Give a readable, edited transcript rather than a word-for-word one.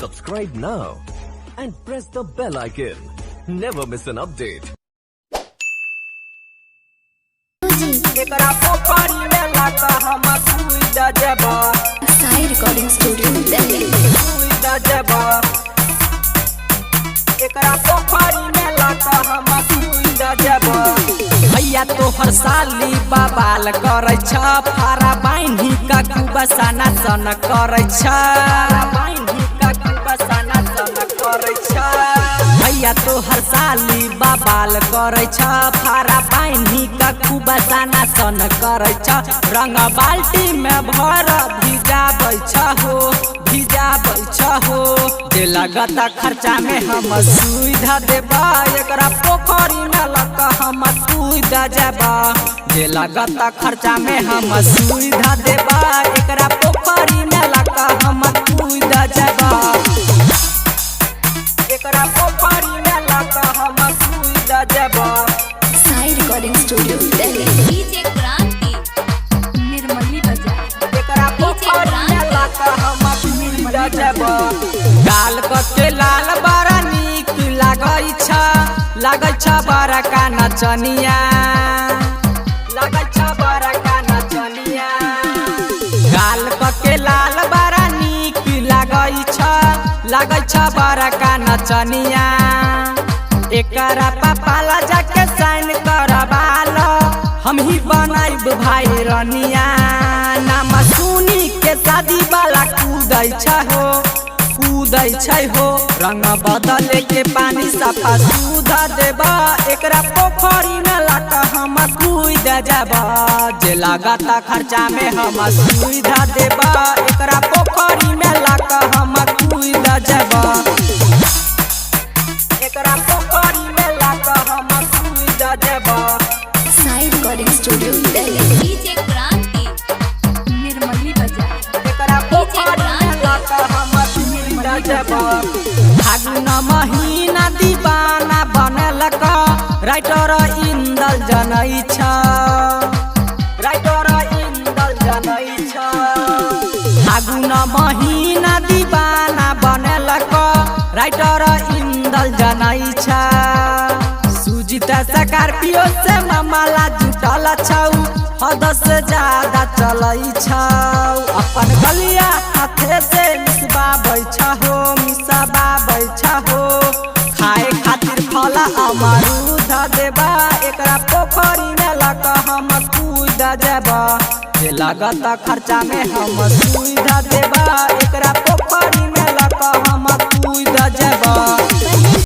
Subscribe now and press the bell icon. Never miss an update. एकरा पोखरी में लाता हम सुई दजबा साई रिकॉर्डिंग स्टूडियो दिल्ली सुई दजबा एकरा पोखरी में लाता हम सुई दजबा भैया तोहर साली बवाल करे छ फारा बाइन्ही का कुबसाना सन करे छ बाइन्ही का कुबसाना सन करे छ भैया तोहर साली बवाल करे छ फारा बाइन्ही का कुबसाना सन करे छ रंग बाल्टी में भर भिजाबै छ हो जे लगता खर्चा में हम सुविधा देबा एकरा पोखरी में लगा हम सुविधा देबा जे लगता खर्चा में हम सुविधा देबा एकरा पोखरी में लगा हम सुविधा देबा एकरा पोखरी में लगा हम सुविधा देबा साई रिकॉर्डिंग स्टूडियो दिल्ली डीजे क्रांति निर्मली बाजार एकरा पोखरी में लगा हम सुविधा देबा गाल के लाल बड़ा नीक लागै छ बड़ा का नचनिया लागै छ बड़ा का नचनिया गाल के लाल बड़ा नीक लागै छ बड़ा का नचनिया एकरा पापाला जाके साइन करवाल हम ही बनाइब भाई रनिया नाम सुनी के शादी वाला कूदै छै हो रंग बदले के पानी सफा सुधा देबा एकरा पोखरी में लाका हम कूद जाबा जे लागता खर्चा में हम सुविधा देबा एकरा पोखरी में लाका हम कूद जाबा एकरा पोखरी में लाका हम कूद जाबा साई रिकॉर्डिंग स्टूडियो दिल्ली डीजे क्रांति निर्मली बाजार एकरा पोखरी में लाका हम फागुन महीना दीवाना बनलक राइटर इंदल जनै छ फागुन महीना दीवाना बनलक राइटर इंदल जनै छ सुजित स्कॉर्पियो से मामला जुटल छौ हद से ज्यादा चलै छौ अपन गलिया हाथे से मिसबाबै हो खाए खातिर फल अमरूद देबा एकरा पोखरी में लगा हम कूद जाबा जे लगता खर्चा में हम सुविधा देबा एकरा पोखरी में लगा हम कूद जाबा।